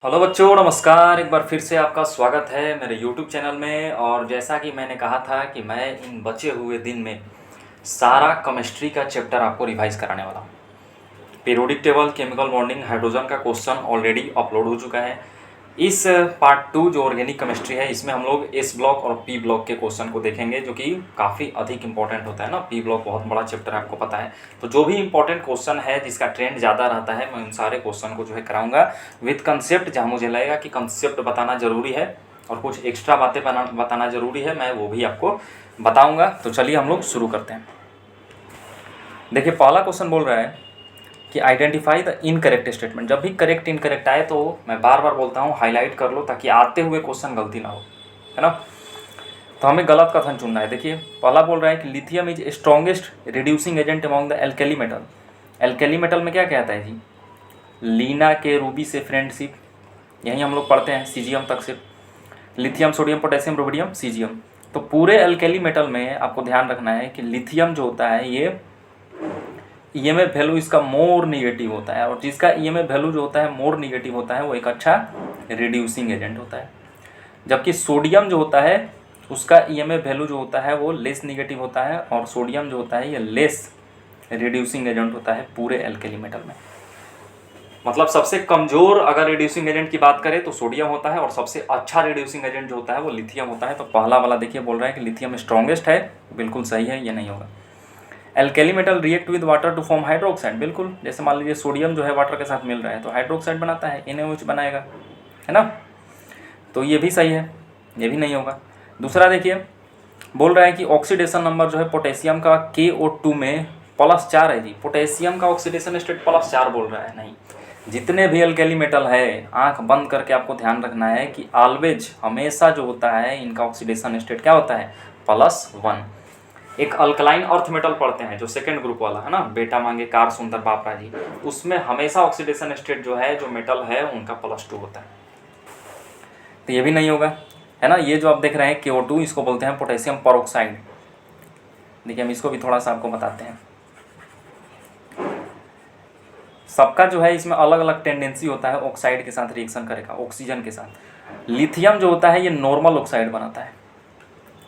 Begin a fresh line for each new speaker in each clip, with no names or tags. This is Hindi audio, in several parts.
हेलो बच्चों, नमस्कार। एक बार फिर से आपका स्वागत है मेरे यूट्यूब चैनल में। और जैसा कि मैंने कहा था कि मैं इन बचे हुए दिन में सारा केमिस्ट्री का चैप्टर आपको रिवाइज कराने वाला हूँ। Periodic table, chemical bonding, hydrogen का क्वेश्चन ऑलरेडी अपलोड हो चुका है। इस पार्ट 2 जो ऑर्गेनिक केमिस्ट्री है, इसमें हम लोग एस ब्लॉक और पी ब्लॉक के क्वेश्चन को देखेंगे, जो कि काफ़ी अधिक इंपॉर्टेंट होता है ना। पी ब्लॉक बहुत बड़ा चैप्टर है, आपको पता है। तो जो भी इंपॉर्टेंट क्वेश्चन है, जिसका ट्रेंड ज़्यादा रहता है, मैं उन सारे क्वेश्चन को जो है कराऊंगा विथ कंसेप्ट। जहाँ मुझे लगेगा कि कंसेप्ट बताना ज़रूरी है और कुछ एक्स्ट्रा बातें बताना ज़रूरी है, मैं वो भी आपको बताऊँगा। तो चलिए हम लोग शुरू करते हैं। देखिए, पहला क्वेश्चन बोल रहा है कि आइडेंटिफाई द इनकरेक्ट स्टेटमेंट। जब भी करेक्ट इनकरेक्ट आए तो मैं बार बार बोलता हूँ हाईलाइट कर लो, ताकि आते हुए क्वेश्चन गलती ना हो, है ना। तो हमें गलत कथन चुनना है। देखिए, पहला बोल रहा है कि lithium is strongest reducing agent among the alkali metal. Alkali metal में क्या कहता है जी? लीना के रूबी से फ्रेंडशिप, यही हम लोग पढ़ते हैं सीजियम तक से। Lithium, sodium, potassium, rubidium, caesium. तो पूरे एल्केली मेटल में आपको ध्यान रखना है कि लिथियम जो होता है ये ईएमएफ वैल्यू इसका मोर निगेटिव होता है, और जिसका ईएमएफ वैल्यू जो होता है मोर निगेटिव होता है वो एक अच्छा रिड्यूसिंग एजेंट होता है। जबकि सोडियम जो होता है उसका ईएमएफ वैल्यू जो होता है वो लेस निगेटिव होता है, और सोडियम जो होता है ये लेस रिड्यूसिंग एजेंट होता है पूरे एल्केली मेटल में। मतलब सबसे कमज़ोर अगर रिड्यूसिंग एजेंट की बात करें तो सोडियम होता है, और सबसे अच्छा रिड्यूसिंग एजेंट जो होता है वो लिथियम होता है। तो पहला वाला देखिए बोल रहा है कि लिथियम स्ट्रॉन्गेस्ट है, बिल्कुल सही है, ये नहीं होगा। Alkali metal react with water to form hydroxide, बिल्कुल। जैसे मान लीजिए सोडियम जो है वाटर के साथ मिल रहा है तो हाइड्रोक्साइड बनाता है, NaOH बनाएगा, है ना। तो ये भी सही है, ये भी नहीं होगा। दूसरा देखिए, बोल रहा है कि ऑक्सीडेशन नंबर जो है पोटेशियम का KO2 में +4 है जी। पोटेशियम का ऑक्सीडेशन स्टेट +4 बोल रहा है, नहीं। जितने भी एल्केली मेटल है, आंख बंद करके आपको ध्यान रखना है कि ऑलवेज, हमेशा जो होता है इनका ऑक्सीडेशन स्टेट क्या होता है? +1। एक अल्कलाइन अर्थ मेटल पढ़ते हैं जो सेकंड ग्रुप वाला है ना, बेटा मांगे कार सुंदर बापरा जी, उसमें हमेशा ऑक्सीडेशन स्टेट जो है, जो मेटल है उनका +2 होता है। तो ये भी नहीं होगा, है ना। ये जो आप देख रहे हैं KO2, इसको बोलते हैं पोटेशियम परऑक्साइड। देखिए, हम इसको भी थोड़ा सा आपको बताते हैं। सबका जो है इसमें अलग अलग टेंडेंसी होता है ऑक्साइड के साथ रिएक्शन करेगा, ऑक्सीजन के साथ। लिथियम जो होता है ये नॉर्मल ऑक्साइड बनाता है,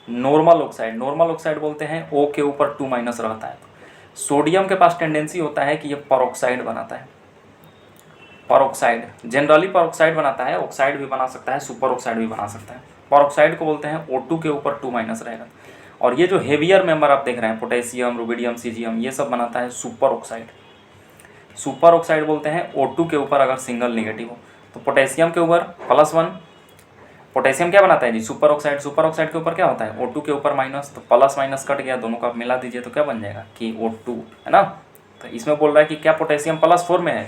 नॉर्मल ऑक्साइड बोलते हैं। O के ऊपर 2- रहता है। सोडियम के पास टेंडेंसी होता है कि ये परऑक्साइड बनाता है। परऑक्साइड जनरली परऑक्साइड बनाता है, ऑक्साइड भी बना सकता है, सुपर ऑक्साइड भी बना सकता है। परऑक्साइड को बोलते हैं O2 के ऊपर 2- रहेगा। और ये जो हेवियर मेंबर आप देख रहे हैं, पोटेशियम, रुबिडियम, सीजियम, ये सब बनाता है सुपर ऑक्साइड। सुपर ऑक्साइड बोलते हैं O2 के ऊपर अगर सिंगल नेगेटिव हो। तो पोटेशियम के ऊपर +1, पोटेशियम क्या बनाता है जी? Super oxide. सुपर ऑक्साइड के ऊपर क्या होता है? O2 के ऊपर माइनस, तो प्लस माइनस कट गया, दोनों का आप मिला दीजिए तो क्या बन जाएगा? KO2, है ना। तो इसमें बोल रहा है कि क्या पोटेशियम +4 में है?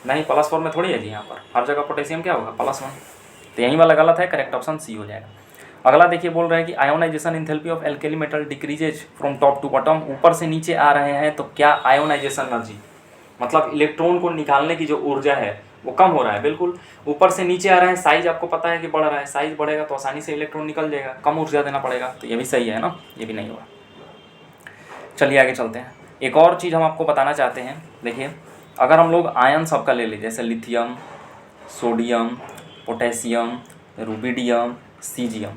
नहीं, +4 में थोड़ी है जी। यहाँ पर हर जगह पोटेशियम क्या होगा? +1। तो यही वाला गलत है, करेक्ट ऑप्शन C हो जाएगा। अगला देखिए, बोल रहा है कि ionization enthalpy of alkali metal decreases from top to bottom. ऊपर से नीचे आ रहे हैं तो क्या आयोनाइजेशन एनर्जी, मतलब इलेक्ट्रॉन को निकालने की जो ऊर्जा है वो कम हो रहा है, बिल्कुल। ऊपर से नीचे आ रहा है, साइज आपको पता है कि बढ़ रहा है, साइज बढ़ेगा तो आसानी से इलेक्ट्रॉन निकल जाएगा, कम ऊर्जा देना पड़ेगा। तो ये भी सही है ना, ये भी नहीं होगा। चलिए आगे चलते हैं। एक और चीज़ हम आपको बताना चाहते हैं। देखिए, अगर हम लोग आयन सबका ले लें, जैसे lithium, sodium, potassium, rubidium, caesium,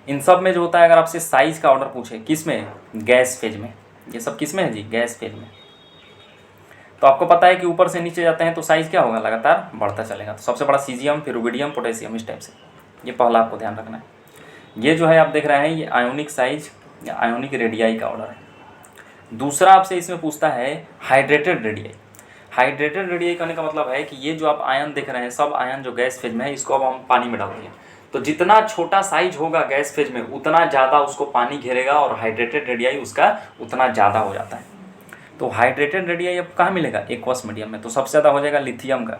इन सब में जो होता है, अगर आपसे साइज़ का ऑर्डर पूछे, किस में? गैस फेज में। ये सब किस में है जी? गैस फेज में। तो आपको पता है कि ऊपर से नीचे जाते हैं तो साइज़ क्या होगा? लगातार बढ़ता चलेगा। तो सबसे बड़ा सीजियम, फिर रुबिडियम, पोटेशियम, इस टाइप से। ये पहला आपको ध्यान रखना है। ये जो है आप देख रहे हैं, ये आयोनिक साइज या आयोनिक रेडियाई का ऑर्डर है। दूसरा आपसे इसमें पूछता है हाइड्रेटेड रेडियाई। हाइड्रेटेड रेडियाई कहने का मतलब है कि ये जो आप आयन देख रहे हैं, सब आयन जो गैस फेज में है, इसको अब हम पानी में डाल दिए तो जितना छोटा साइज होगा गैस फेज में, उतना ज़्यादा उसको पानी घेरेगा, और हाइड्रेटेड रेडियाई उसका उतना ज़्यादा हो जाता है। तो हाइड्रेटेड रेडियाई अब कहाँ मिलेगा? एक्वस मीडियम में। तो सबसे ज़्यादा हो जाएगा लिथियम का,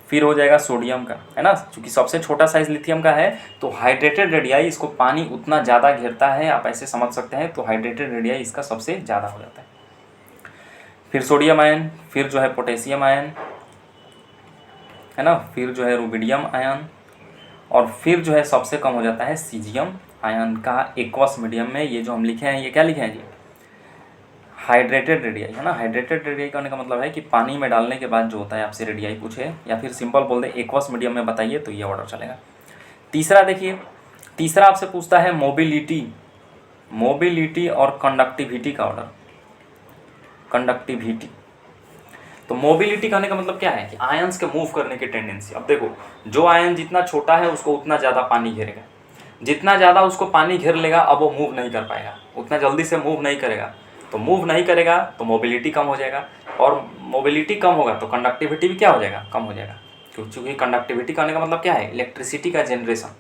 फिर हो जाएगा सोडियम का, है ना। क्योंकि सबसे छोटा साइज लिथियम का है, तो हाइड्रेटेड रेडियाई इसको पानी उतना ज़्यादा घेरता है, आप ऐसे समझ सकते हैं। तो हाइड्रेटेड रेडियाई इसका सबसे ज़्यादा हो जाता है। फिर सोडियम आयन, फिर जो है पोटेशियम आयन, है ना, फिर जो है रुबिडियम आयन, और फिर जो है सबसे कम हो जाता है सीजियम आयन का एक्वस मीडियम में। ये जो हम लिखे हैं, ये क्या लिखे हैं जी? हाइड्रेटेड रेडियाई है ना। हाइड्रेटेड रेडियाई कहने का मतलब है कि पानी में डालने के बाद जो होता है आपसे रेडियाई पूछे, या फिर सिंपल बोल दे एक्वस मीडियम में बताइए, तो ये ऑर्डर चलेगा। तीसरा देखिए, तीसरा आपसे पूछता है मोबिलिटी और कंडक्टिविटी का ऑर्डर। कंडक्टिविटी, तो मोबिलिटी कहने का मतलब क्या है कि आयंस के मूव करने की टेंडेंसी। अब देखो, जो आयन जितना छोटा है उसको उतना ज़्यादा पानी घेरेगा, जितना ज़्यादा उसको पानी घेर लेगा अब वो मूव नहीं कर पाएगा, उतना जल्दी से मूव नहीं करेगा। तो मूव नहीं करेगा तो मोबिलिटी कम हो जाएगा, और मोबिलिटी कम होगा तो कंडक्टिविटी भी क्या हो जाएगा, कम हो जाएगा। क्योंकि कंडक्टिविटी कहने का मतलब क्या है, इलेक्ट्रिसिटी का जनरेशन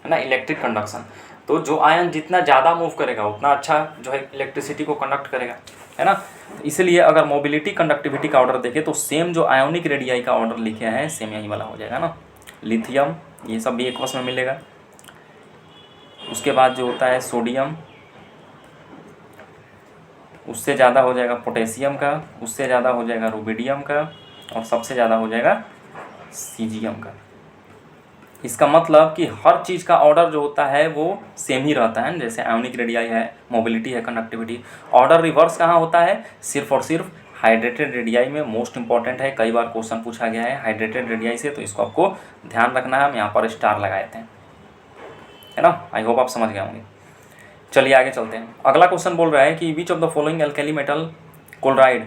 है ना, इलेक्ट्रिक कंडक्शन। तो जो आयन जितना ज़्यादा मूव करेगा उतना अच्छा जो है इलेक्ट्रिसिटी को कंडक्ट करेगा, है ना। तो इसलिए अगर मोबिलिटी कंडक्टिविटी का ऑर्डर देखें तो सेम जो आयोनिक रेडियाई का ऑर्डर लिखे हैं सेम यही वाला हो जाएगा ना। लिथियम, ये सब भी एक्वस में मिलेगा। उसके बाद जो होता है सोडियम, उससे ज़्यादा हो जाएगा पोटेशियम का, उससे ज़्यादा हो जाएगा रुबिडियम का, और सबसे ज़्यादा हो जाएगा सीजियम का। इसका मतलब कि हर चीज़ का ऑर्डर जो होता है वो सेम ही रहता है। जैसे आयोनिक रेडियाई है, मोबिलिटी है, कंडक्टिविटी, ऑर्डर रिवर्स कहाँ होता है, सिर्फ और सिर्फ हाइड्रेटेड रेडियाई में। मोस्ट इंपॉर्टेंट है, कई बार क्वेश्चन पूछा गया है हाइड्रेटेड रेडियाई से, तो इसको आपको ध्यान रखना है। हम यहाँ पर स्टार लगाए थे, है ना। आई होप आप समझ गए होंगे। चलिए आगे चलते हैं। अगला क्वेश्चन बोल रहा है कि which of the following alkali metal chloride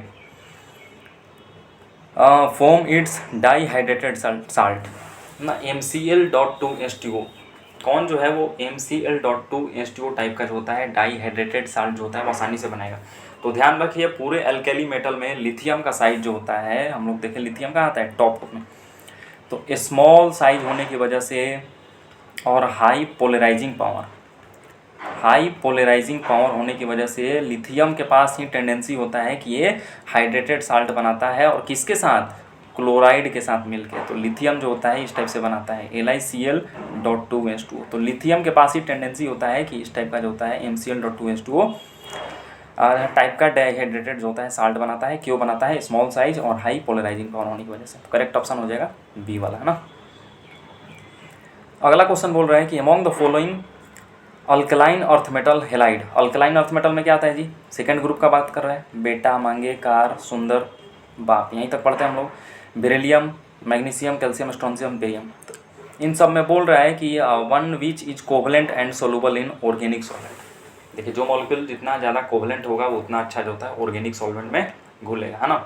form its dihydrated salt ना, MCl.2H2O। कौन जो है वो MCl.2H2O टाइप का जो होता है डाईहाइड्रेटेड साल्ट जो होता है वो आसानी से बनाएगा। तो ध्यान रखिए, पूरे एल्कली मेटल में लिथियम का साइज जो होता है, हम लोग देखें लिथियम कहाँ आता है, टॉप में। तो स्मॉल साइज होने की वजह से और हाई पोलराइजिंग पावर होने की वजह से लिथियम के पास ही टेंडेंसी होता है कि ये हाइड्रेटेड साल्ट बनाता है, और किसके साथ, क्लोराइड के साथ मिलके। तो लिथियम जो होता है इस टाइप से बनाता है LiCl.2H2O। तो लिथियम के पास ही टेंडेंसी होता है कि इस टाइप का जो होता है MCl.2H2O टाइप का डाईहाइड्रेटेड जो होता है साल्ट बनाता है। क्यों बनाता है, स्मॉल साइज और हाई पोलराइजिंग पावर होने की वजह से। तो करेक्ट ऑप्शन हो जाएगा बी वाला, है ना। अगला क्वेश्चन बोल रहा है कि among the following alkaline earth metal halide. Alkaline earth metal में क्या आता है जी, सेकेंड ग्रुप का बात कर रहे हैं। बेटा, मांगे, कार, सुंदर, बाप, यहीं तक पढ़ते हैं हम लोग। Beryllium, magnesium, calcium, strontium, barium. तो इन सब में बोल रहा है कि one which is covalent and soluble in organic solvent. देखिए, जो मॉलिक्यूल जितना ज़्यादा कोवलेंट होगा वो उतना अच्छा जो होता है ऑर्गेनिक सॉल्वेंट में घुलेगा, है ना।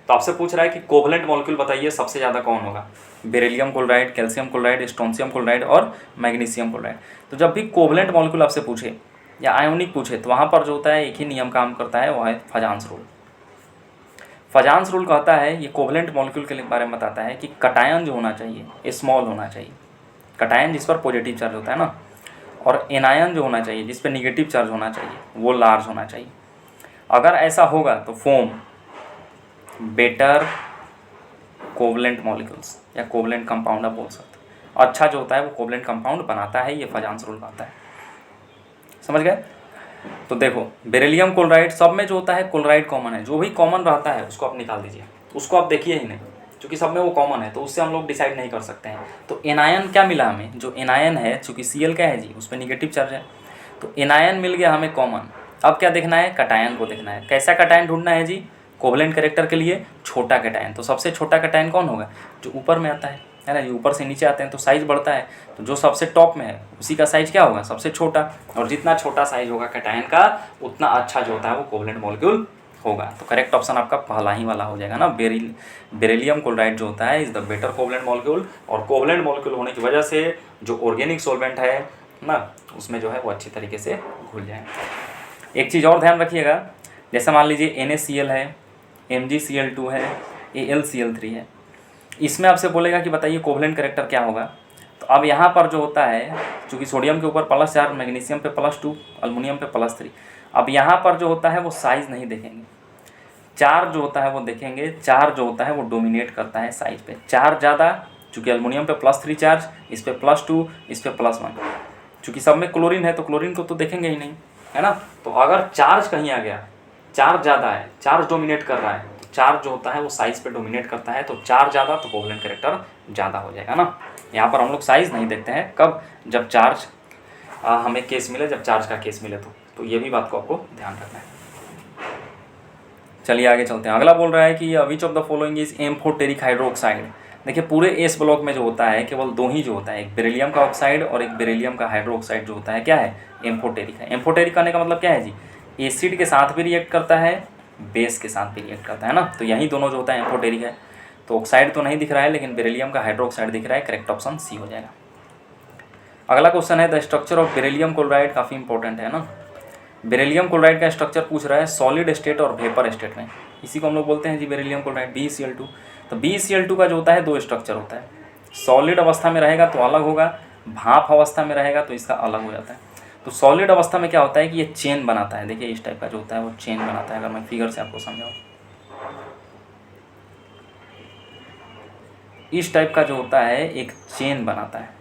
तो आपसे पूछ रहा है कि कोवलेंट मॉलिक्यूल बताइए सबसे ज़्यादा कौन होगा। Beryllium chloride, calcium chloride, strontium chloride और मैग्नीशियम क्लोराइड। तो जब भी कोवलेंट मॉलिक्यूल आपसे पूछे या आयोनिक पूछे तो वहाँ पर जो होता है एक ही नियम काम करता है, वो है फजान्स रूल। फजान्स रूल कहता है, ये कोवलेंट मॉलिक्यूल के बारे में बताता है कि कटायन जो होना चाहिए स्मॉल होना चाहिए, कटायन जिस पर पॉजिटिव चार्ज होता है ना, और एनायन जो होना चाहिए जिस पर निगेटिव चार्ज होना चाहिए वो लार्ज होना चाहिए। अगर ऐसा होगा तो फॉर्म बेटर कोवलेंट मॉलिक्यूल्स या कोवलेंट कंपाउंड आप बोल सकते हैं। अच्छा जो होता है वो कोवलेंट कंपाउंड बनाता है, ये फजान्स रूल कहता है। समझ गए। तो देखो, बेरिलियम क्लोराइड सब में जो होता है क्लोराइड कॉमन है, जो भी कॉमन रहता है उसको आप निकाल दीजिए, उसको आप देखिए ही नहीं, क्योंकि सब में वो कॉमन है तो उससे हम लोग डिसाइड नहीं कर सकते हैं। तो एनायन क्या मिला हमें, जो एनायन है चूँकि Cl क्या है जी, उस पर निगेटिव चार्ज है, तो एनायन मिल गया हमें कॉमन। अब क्या देखना है, कटायन को देखना है। कैसा कटायन ढूंढना है जी, कोवलेंट कैरेक्टर के लिए छोटा कटायन। तो सबसे छोटा कटायन कौन होगा, जो ऊपर में आता है ना। ये ऊपर से नीचे आते हैं तो साइज़ बढ़ता है, तो जो सबसे टॉप में है उसी का साइज़ क्या होगा, सबसे छोटा। और जितना छोटा साइज होगा कटायन का उतना अच्छा जो होता है वो कोवलेंट मॉलिक्यूल होगा। तो करेक्ट ऑप्शन आपका पहला ही वाला हो जाएगा ना, बेरिलियम क्लोराइड जो होता है is the better covalent molecule. और कोवलेंट मॉलिक्यूल होने की वजह से जो ऑर्गेनिक सॉल्वेंट है ना उसमें जो है वो अच्छी तरीके से घुल जाए। एक चीज़ और ध्यान रखिएगा, जैसे मान लीजिए NaCl है, MgCl2 है, AlCl3 है, इसमें आपसे बोलेगा कि बताइए कोवलेंट कैरेक्टर क्या होगा। तो अब यहाँ पर जो होता है, चूँकि सोडियम के ऊपर +4, मैग्नीशियम पे +2, अल्मुनियम पे +3, अब यहाँ पर जो होता है वो साइज़ नहीं देखेंगे, चार्ज जो होता है वो देखेंगे। चार्ज जो होता है वो डोमिनेट करता है साइज पे, चार्ज ज़्यादा, चूँकि अल्मुनियम पे +3 चार्ज, इस पर +2, इस पर +1। चूँकि सब में क्लोरीन है तो क्लोरीन को तो देखेंगे ही नहीं, है ना। तो अगर चार्ज कहीं आ गया, चार्ज ज़्यादा है, चार्ज डोमिनेट कर रहा है, चार्ज जो होता है वो साइज़ पे डोमिनेट करता है, तो चार्ज ज़्यादा तो कोवलेंट कैरेक्टर ज़्यादा हो जाएगा ना। यहाँ पर हम लोग साइज़ नहीं देखते हैं, कब, जब चार्ज हमें केस मिले, जब चार्ज का केस मिले तो ये भी बात को आपको ध्यान रखना है। चलिए आगे चलते हैं। अगला बोल रहा है कि which of the following is amphoteric hydroxide. देखिए पूरे एस ब्लॉक में जो होता है केवल दो ही जो होता है, एक बेरिलियम का ऑक्साइड और एक बेरिलियम का हाइड्रोक्साइड जो होता है क्या है, एम्फोटेरिक है। एम्फोटेरिक करने का मतलब क्या है जी, एसिड के साथ भी रिएक्ट करता है, बेस के साथ भी रिएक्ट करता है ना, तो यही दोनों जो होता है एम्फोटेरिक है। तो ऑक्साइड तो नहीं दिख रहा है लेकिन बेरिलियम का हाइड्रोक्साइड दिख रहा है, करेक्ट ऑप्शन सी हो जाएगा। अगला क्वेश्चन है the structure of beryllium chloride, काफ़ी इंपॉर्टेंट है ना। बेरिलियम क्लोराइड का स्ट्रक्चर पूछ रहा है सॉलिड स्टेट और वेपर स्टेट में, इसी को हम लोग बोलते हैं जी बेरिलियम क्लोराइड BeCl2। तो BeCl2 का जो होता है दो स्ट्रक्चर होता है, सॉलिड अवस्था में रहेगा तो अलग होगा, भाप अवस्था में रहेगा तो इसका अलग हो जाता है। तो सॉलिड अवस्था में क्या होता है कि ये चेन बनाता है, देखिए इस टाइप का जो होता है वो चेन बनाता है। अगर मैं फिगर से आपको समझाऊँ, इस टाइप का जो होता है एक चेन बनाता है,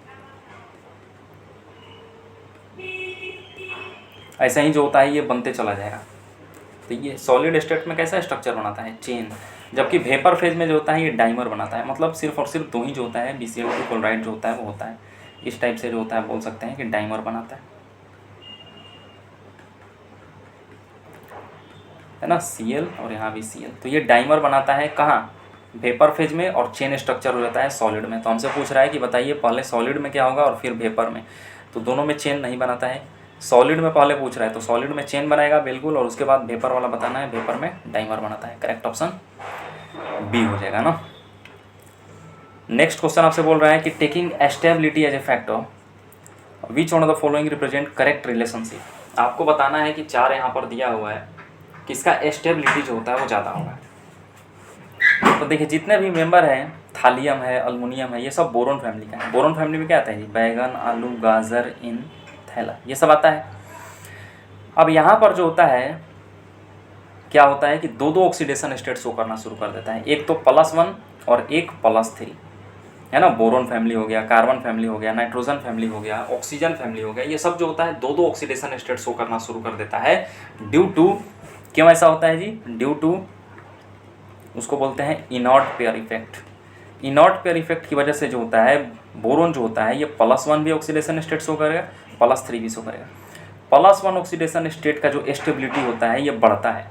ऐसा ही जो होता है ये बनते चला जाएगा। तो ये सॉलिड स्टेट में कैसा स्ट्रक्चर बनाता है, चेन, जबकि वेपर फेज में जो होता है ये डाइमर बनाता है। मतलब सिर्फ और सिर्फ दो ही जो होता है BeCl2 क्लोराइड जो होता है वो होता है इस टाइप से जो होता है, बोल सकते हैं कि डाइमर बनाता है ना, Cl और यहाँ भी Cl। तो ये डाइमर बनाता है कहाँ, वेपर फेज में, और चेन स्ट्रक्चर हो जाता है सॉलिड में। तो हमसे पूछ रहा है कि बताइए पहले सॉलिड में क्या होगा और फिर वेपर में, तो दोनों में चेन नहीं बनाता है। सॉलिड में पहले पूछ रहा है तो सॉलिड में चेन बनाएगा बिल्कुल, और उसके बाद वेपर वाला बताना है, वेपर में डाइमर बनाता है। करेक्ट ऑप्शन बी हो जाएगा ना। नेक्स्ट क्वेश्चन आपसे बोल रहा है कि taking stability as a factor which one of the following represent correct relationship. आपको बताना है कि चार यहाँ पर दिया हुआ है, किसका स्टेबिलिटी जो होता है वो ज़्यादा होगा। तो देखिए जितने भी मेंबर हैं, थालियम है, अल्मुनियम है, ये सब बोरोन फैमिली का है। बोरोन फैमिली में क्या आता है जी, बैगन, आलू, गाजर, इन, थैला, ये सब आता है। अब यहाँ पर जो होता है क्या होता है कि दो दो ऑक्सीडेशन स्टेट शो करना शुरू कर देता है, एक तो +1 और एक +3, है ना। बोरोन फैमिली हो गया, कार्बन फैमिली हो गया, नाइट्रोजन फैमिली हो गया, ऑक्सीजन फैमिली हो गया, ये सब जो होता है दो दो ऑक्सीडेशन स्टेट शो करना शुरू कर देता है। ड्यू टू, क्यों ऐसा होता है जी, ड्यू टू, उसको बोलते हैं इनॉट पेयर इफेक्ट। इनॉट पेयर इफेक्ट की वजह से जो होता है बोरोन जो होता है ये +1 भी ऑक्सीडेशन स्टेट शो करेगा, +3 भी शो करेगा। +1 ऑक्सीडेशन स्टेट का जो स्टेबिलिटी होता है ये बढ़ता है,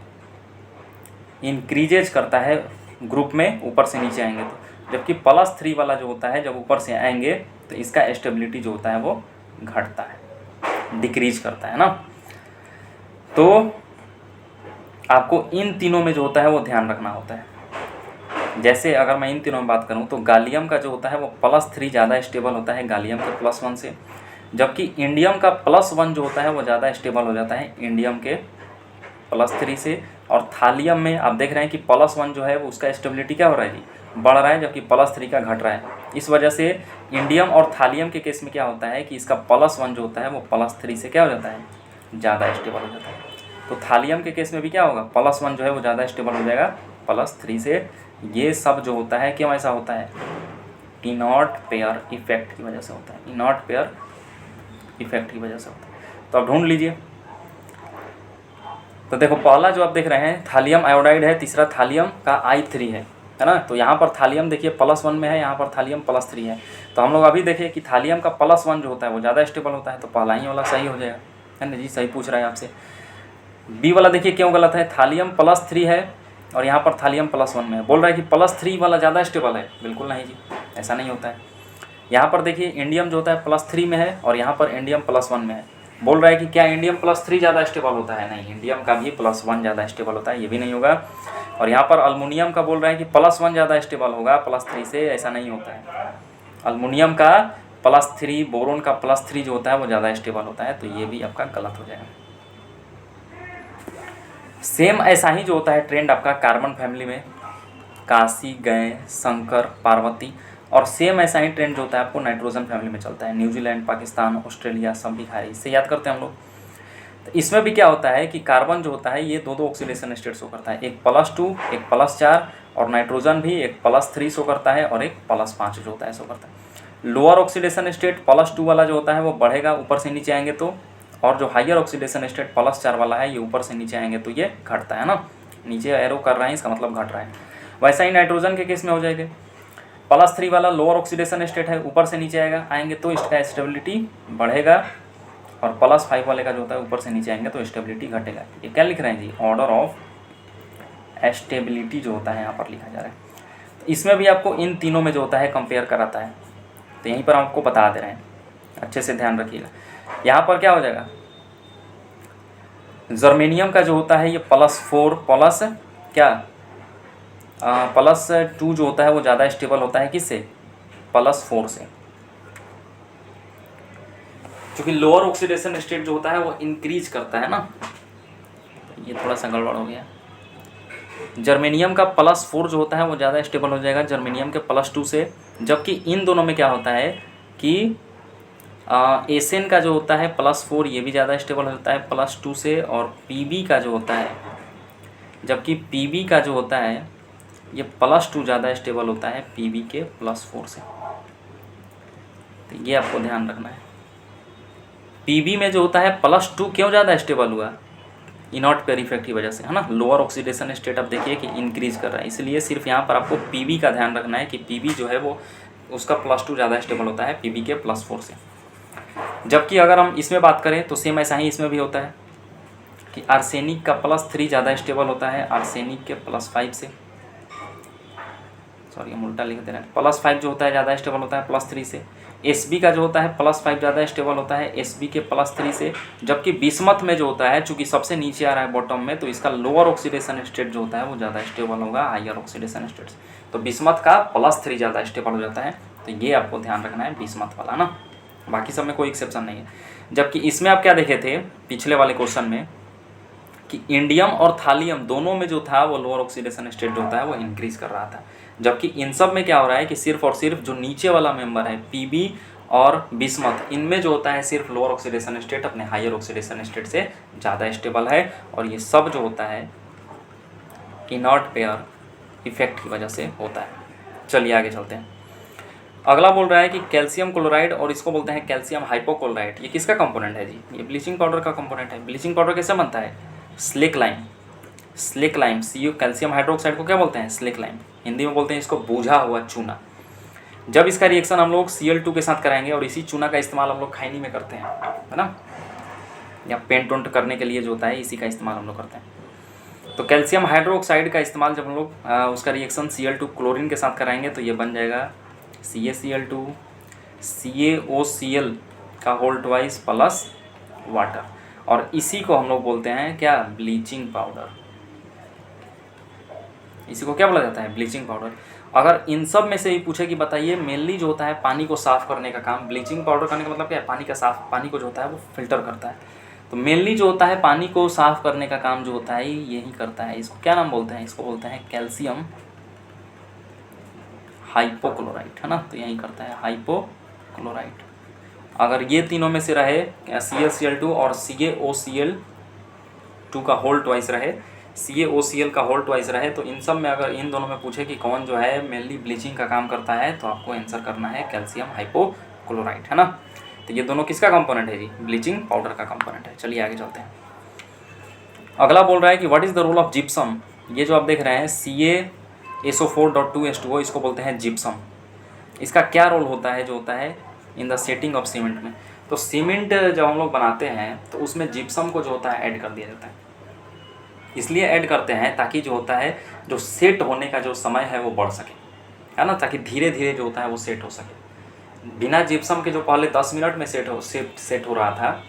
इंक्रीजेज करता है ग्रुप में, ऊपर से नीचे आएंगे तो, जबकि +3 वाला जो होता है जब ऊपर से आएंगे तो इसका स्टेबिलिटी जो होता है वो घटता है, डिक्रीज करता है ना। तो आपको इन तीनों में जो होता है वो ध्यान रखना होता है। जैसे अगर मैं इन तीनों में बात करूं तो गालियम का जो होता है वो +3 ज़्यादा स्टेबल होता है गालियम के +1 से, जबकि इंडियम का +1 जो होता है वो ज़्यादा स्टेबल हो जाता है इंडियम के +3 से। और थालियम में आप देख रहे हैं कि +1 जो है वो उसका स्टेबिलिटी क्या हो रहा है जी, बढ़ रहा है, जबकि +3 का घट रहा है। इस वजह से इंडियम और थालियम के केस में क्या होता है कि इसका +1 जो होता है वो +3 से क्या हो जाता है, ज़्यादा स्टेबल हो जाता है। तो थालियम के केस में भी क्या होगा, +1 जो है वो ज़्यादा स्टेबल हो जाएगा +3 से। ये सब जो होता है क्यों ऐसा होता है, इनॉट पेयर इफेक्ट की वजह से होता है, इनॉट पेयर इफेक्ट की वजह से होता है। तो आप ढूंढ लीजिए। तो देखो पहला जो आप देख रहे हैं थालियम आयोडाइड है, तीसरा थालियम का I3 है ना। तो यहाँ पर थालियम देखिए +1 में है, यहाँ पर थालियम +3 है। तो हम लोग अभी देखें कि थालियम का +1 जो होता है वो ज़्यादा स्टेबल होता है, तो पहला ही वाला सही हो जाएगा, है ना जी। सही पूछ रहा है आपसे। बी वाला देखिए क्यों गलत है, थालियम +3 है और यहाँ पर थालियम +1 में है, बोल रहा है कि +3 वाला ज़्यादा स्टेबल है, बिल्कुल नहीं जी, ऐसा नहीं होता है। यहाँ पर देखिए इंडियम जो होता है +3 में है और यहाँ पर इंडियम +1 में है, बोल रहा है कि क्या इंडियम +3 ज़्यादा स्टेबल होता है, नहीं, इंडियम का भी +1 ज़्यादा स्टेबल होता है, ये भी नहीं होगा। और यहाँ पर अल्मुनियम का बोल रहा है कि +1 ज़्यादा स्टेबल होगा +3 से, ऐसा नहीं होता है। अल्मुनियम का +3, बोरोन का +3 जो होता है वो ज़्यादा स्टेबल होता है, तो ये भी आपका गलत हो जाएगा। सेम ऐसा ही जो होता है ट्रेंड आपका कार्बन फैमिली में, काशी, गए, शंकर, पार्वती, और सेम ऐसा ही ट्रेंड जो होता है आपको नाइट्रोजन फैमिली में चलता है, न्यूजीलैंड, पाकिस्तान, ऑस्ट्रेलिया, सब भिखारी, इससे याद करते हैं हम लोग। तो इसमें भी क्या होता है कि कार्बन जो होता है ये दो दो ऑक्सीडेशन स्टेट शो करता है, एक +2 एक +4, और नाइट्रोजन भी एक +3 शो करता है और एक +5 जो होता है शो करता है। लोअर ऑक्सीडेशन स्टेट +2 वाला जो होता है वो बढ़ेगा ऊपर से नीचे आएंगे तो, और जो हायर ऑक्सीडेशन स्टेट +4 वाला है ये ऊपर से नीचे आएंगे तो ये घटता है ना, नीचे एरो कर रहे हैं इसका मतलब घट रहा है। वैसा ही नाइट्रोजन के केस में हो जाएगा, +3 वाला लोअर ऑक्सीडेशन स्टेट है, ऊपर से नीचे आएंगे तो इसका स्टेबिलिटी बढ़ेगा, और +5 वाले का जो होता है ऊपर से नीचे आएंगे तो स्टेबिलिटी घटेगा। ये क्या लिख रहे हैं जी, ऑर्डर ऑफ स्टेबिलिटी जो होता है यहाँ पर लिखा जा रहा है। तो इसमें भी आपको इन तीनों में जो होता है कंपेयर कराता है, तो यहीं पर आपको बता दे रहे हैं, अच्छे से ध्यान रखिएगा। यहाँ पर क्या हो जाएगा, जर्मेनियम का जो होता है ये +4 प्लस क्या +2 जो होता है वो ज़्यादा स्टेबल होता है किससे, +4 से, क्योंकि लोअर ऑक्सीडेशन स्टेट जो होता है वो इंक्रीज करता है ना। ये थोड़ा सा गड़बड़ हो गया। जर्मेनियम का +4 जो होता है वो ज़्यादा स्टेबल हो जाएगा जर्मेनियम के +2 से, जबकि इन दोनों में क्या होता है कि एसेन का जो होता है +4 ये भी ज़्यादा स्टेबल होता है +2 से, और पीबी का जो होता है, जबकि पीबी का जो होता है ये +2 ज़्यादा स्टेबल होता है पीबी के +4 से। तो ये आपको ध्यान रखना है। पीबी में जो होता है +2 क्यों ज़्यादा स्टेबल हुआ, इनॉट पेयर इफेक्ट की वजह से, है ना। लोअर ऑक्सीडेशन स्टेट आप देखिए कि इंक्रीज कर रहा है, इसलिए सिर्फ यहाँ पर आपको पीबी का ध्यान रखना है कि पीबी जो है वो उसका +2 ज़्यादा स्टेबल होता है पीबी के +4 से। जबकि अगर हम इसमें बात करें तो सेम ऐसा ही इसमें भी होता है कि आर्सेनिक का +3 ज़्यादा स्टेबल होता है आर्सेनिक के +5 से, सॉरी हम उल्टा लिख दे रहे हैं, +5 जो होता है ज़्यादा स्टेबल होता है +3 से। एसबी का जो होता है +5 ज़्यादा स्टेबल होता है एसबी के +3 से, जबकि बिस्मथ में जो होता है चूँकि सबसे नीचे आ रहा है बॉटम में, तो इसका लोअर ऑक्सीडेशन स्टेट जो होता है वो ज़्यादा स्टेबल होगा हायर ऑक्सीडेशन स्टेट से, तो बिस्मथ का +3 ज़्यादा स्टेबल हो जाता है। तो ये आपको ध्यान रखना है बिस्मथ वाला ना, बाकी सब में कोई एक्सेप्शन नहीं है। जबकि इसमें आप क्या देखे थे पिछले वाले क्वेश्चन में कि इंडियम और थालियम दोनों में जो था वो लोअर ऑक्सीडेशन स्टेट जो होता है वो इंक्रीज कर रहा था, जबकि इन सब में क्या हो रहा है कि सिर्फ और सिर्फ जो नीचे वाला मेंबर है पीबी और बिस्मथ, इनमें जो होता है सिर्फ लोअर ऑक्सीडेशन स्टेट अपने हायर ऑक्सीडेशन स्टेट से ज़्यादा स्टेबल है, और ये सब जो होता है इनॉट पेयर इफेक्ट की वजह से होता है। चलिए आगे चलते हैं। अगला बोल रहा है कि कैल्शियम क्लोराइड, और इसको बोलते हैं कैल्शियम हाइपोक्लोराइड, ये किसका कंपोनेंट है जी, ये ब्लीचिंग पाउडर का कंपोनेंट है। ब्लीचिंग पाउडर कैसे बनता है, slaked lime, slaked lime CO calcium hydroxide को क्या बोलते हैं, स्लिक लाइम, हिंदी में बोलते हैं इसको बूझा हुआ चूना। जब इसका रिएक्शन हम लोग Cl2 के साथ कराएंगे, और इसी चूना का इस्तेमाल हम लोग खैनी में करते हैं, है ना, या पेंट उंट करने के लिए जो होता है इसी का इस्तेमाल हम लोग करते हैं। तो कैल्शियम हाइड्रोक्साइड का इस्तेमाल जब हम लोग उसका रिएक्शन Cl2 क्लोरीन के साथ कराएंगे तो ये बन जाएगा CaCl2 CaOCl का होल ट्वाइस प्लस वाटर, और इसी को हम लोग बोलते हैं क्या, ब्लीचिंग पाउडर। इसी को क्या बोला जाता है, ब्लीचिंग पाउडर। अगर इन सब में से ही पूछे कि बताइए मेनली जो होता है पानी को साफ़ करने का काम, ब्लीचिंग पाउडर करने का मतलब क्या है, पानी को जो होता है वो फिल्टर करता है, तो मेनली जो होता है पानी को साफ़ करने का काम जो होता है यही करता है। इसको क्या नाम बोलते हैं, इसको बोलते हैं कैल्शियम हाइपोक्लोराइड, है ना, तो यही करता है हाइपोक्लोराइड। अगर ये तीनों में से रहे CaCl2 और CaOCl2 का होल ट्वाइस रहे, CaOCl का होल ट्वाइस रहे, तो इन सब में अगर इन दोनों में पूछे कि कौन जो है मेनली ब्लीचिंग का काम करता है, तो आपको आंसर करना है कैल्शियम हाइपोक्लोराइड, है ना। तो ये दोनों किसका कंपोनेंट है जी, ब्लीचिंग पाउडर का कंपोनेंट है। चलिए आगे चलते हैं। अगला बोल रहा है कि what is the role of gypsum. ये जो आप देख रहे हैं CaSO4.2H2O, इसको बोलते हैं जिप्सम। इसका क्या रोल होता है, जो होता है in the setting of cement में। तो सीमेंट जब हम लोग बनाते हैं तो उसमें जिप्सम को जो होता है ऐड कर दिया जाता है, इसलिए ऐड करते हैं ताकि जो होता है जो सेट होने का जो समय है वो बढ़ सके, है ना, ताकि धीरे धीरे जो होता है वो सेट हो सके। बिना जिप्सम के जो पहले 10 मिनट में सेट हो रहा था,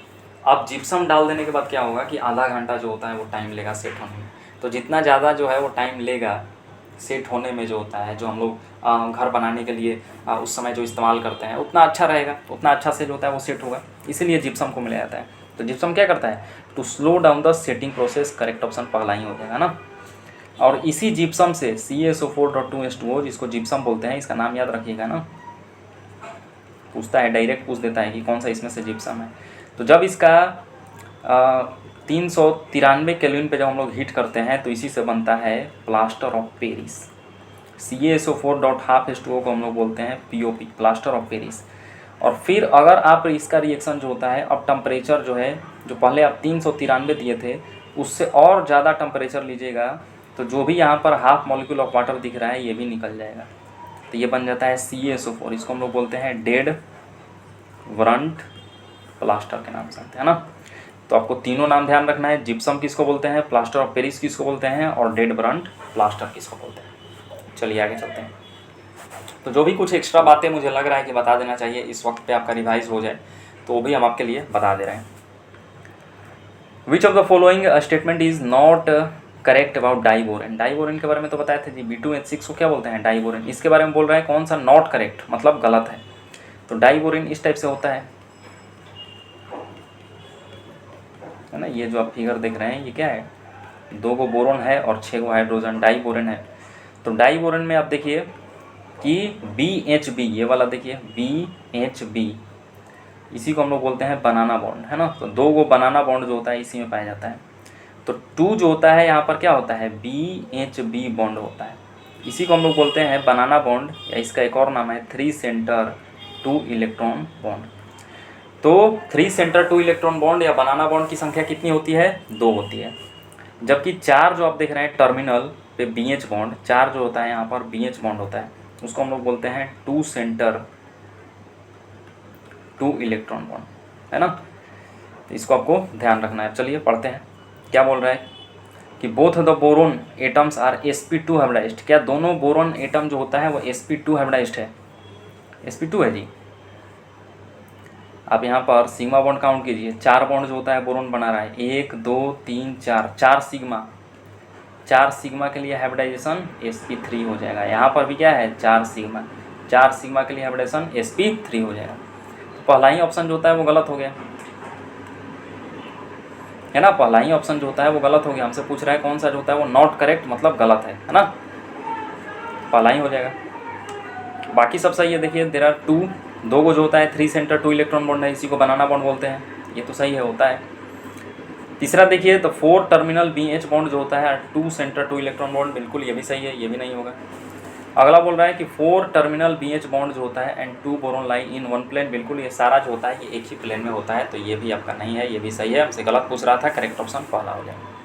अब जिप्सम डाल देने के बाद क्या होगा कि आधा घंटा जो होता है वो टाइम लेगा सेट होने में। तो जितना ज़्यादा जो है वो टाइम लेगा सेट होने में जो होता है, जो हम लोग घर बनाने के लिए उस समय जो इस्तेमाल करते हैं उतना अच्छा रहेगा, उतना अच्छा से जो होता है वो सेट होगा, इसीलिए जिप्सम को मिलाया जाता है। तो जिप्सम क्या करता है, to slow down the setting process, correct option पहला ही हो जाएगा ना। और इसी जिप्सम से CaSO4.2H2O, जिसको जिप्सम बोलते हैं, इसका नाम याद रखिएगा ना, पूछता है डायरेक्ट पूछ देता है कि कौन सा इसमें से जिप्सम है। तो जब इसका 393 केल्विन पे जब हम लोग हीट करते हैं तो इसी से बनता है प्लास्टर ऑफ पेरिस। CaSO4.2H2O को हम लोग बोलते हैं POP, प्लास्टर ऑफ पेरिस। और फिर अगर आप इसका रिएक्शन जो होता है, अब टेम्परेचर जो है, जो पहले आप 393 दिए थे उससे और ज़्यादा टेम्परेचर लीजिएगा, तो जो भी यहाँ पर हाफ मॉलिक्यूल ऑफ वाटर दिख रहा है ये भी निकल जाएगा, तो ये बन जाता है CaSO4। इसको हम लोग बोलते हैं डेड वरंट प्लास्टर के नाम से, है ना। तो आपको तीनों नाम ध्यान रखना है। जिप्सम किसको बोलते हैं, प्लास्टर ऑफ पेरिस किसको बोलते हैं, और डेड बर्न्ट प्लास्टर किसको बोलते हैं। चलिए आगे चलते हैं। तो जो भी कुछ एक्स्ट्रा बातें मुझे लग रहा है कि बता देना चाहिए इस वक्त पे आपका रिवाइज हो जाए, तो वो भी हम आपके लिए बता दे रहे हैं। विच of the following statement is not correct about diborane. Diborane के बारे में तो बताए थे जी, B2H6 को क्या बोलते हैं, डाइबोरेन। इसके बारे में बोल रहे हैं कौन सा नॉट करेक्ट, मतलब गलत है। तो डाइबोरेन इस टाइप से होता है ना। ये जो आप फिगर देख रहे हैं ये क्या है, 2 गो बोरोन है और 6 गो हाइड्रोजन, डाइबोरेन है। तो डाइबोरेन में आप देखिए कि BHB, ये वाला देखिए BHB, इसी को हम लोग बोलते हैं बनाना बॉन्ड, है ना। तो 2 गो बनाना बॉन्ड जो होता है इसी में पाया जाता है। तो 2 जो होता है यहाँ पर क्या होता है, BHB बॉन्ड होता है, इसी को हम लोग बोलते हैं बनाना बॉन्ड, या इसका एक और नाम है 3 सेंटर 2 इलेक्ट्रॉन बॉन्ड। तो 3 सेंटर 2 इलेक्ट्रॉन बॉन्ड या बनाना बॉन्ड की संख्या कितनी होती है, 2 होती है। जबकि 4 जो आप देख रहे हैं टर्मिनल पे BH बॉन्ड, 4 जो होता है यहाँ पर BH बॉन्ड होता है, उसको हम लोग बोलते हैं 2 सेंटर 2 इलेक्ट्रॉन बॉन्ड, है ना। तो इसको आपको ध्यान रखना है। चलिए पढ़ते हैं क्या बोल रहा है कि both the boron atoms are sp2 hybridized. क्या दोनों बोरोन एटम जो होता है वो sp2 हाइब्रिडाइज्ड है, sp2 है जी। आप यहाँ पर सिग्मा बॉन्ड काउंट कीजिए, 4 बॉन्ड जो होता है बोरोन बना रहा है, 1 2 3 4, 4 सिग्मा, 4 सिग्मा के लिए हाइब्रिडाइजेशन sp3 हो जाएगा। यहाँ पर भी क्या है, 4 सिग्मा, 4 सिग्मा के लिए हाइब्रिडाइजेशन sp3 हो जाएगा। तो पहला ही ऑप्शन जो होता है वो गलत हो गया, है ना। पहला ही ऑप्शन जो होता है वो गलत हो गया। हमसे पूछ रहा है कौन सा जो होता है वो नॉट करेक्ट, मतलब गलत है ना, पहला ही हो जाएगा। बाकी सब सही है। देखिए देयर आर 2 गो जो होता है 3 सेंटर 2 इलेक्ट्रॉन बॉन्ड है, इसी को बनाना बॉन्ड बोलते हैं, ये तो सही है, होता है। तीसरा देखिए तो 4 टर्मिनल BH बॉन्ड जो होता है 2 सेंटर 2 इलेक्ट्रॉन बॉन्ड, बिल्कुल ये भी सही है, ये भी नहीं होगा। अगला बोल रहा है कि 4 टर्मिनल BH बॉन्ड जो होता है and 2 boron lie in 1 plane, बिल्कुल ये सारा जो होता है ये एक ही प्लेन में होता है, तो ये भी आपका नहीं है, ये भी सही है। हमसे गलत पूछ रहा था, करेक्ट ऑप्शन पहला हो जाएगा।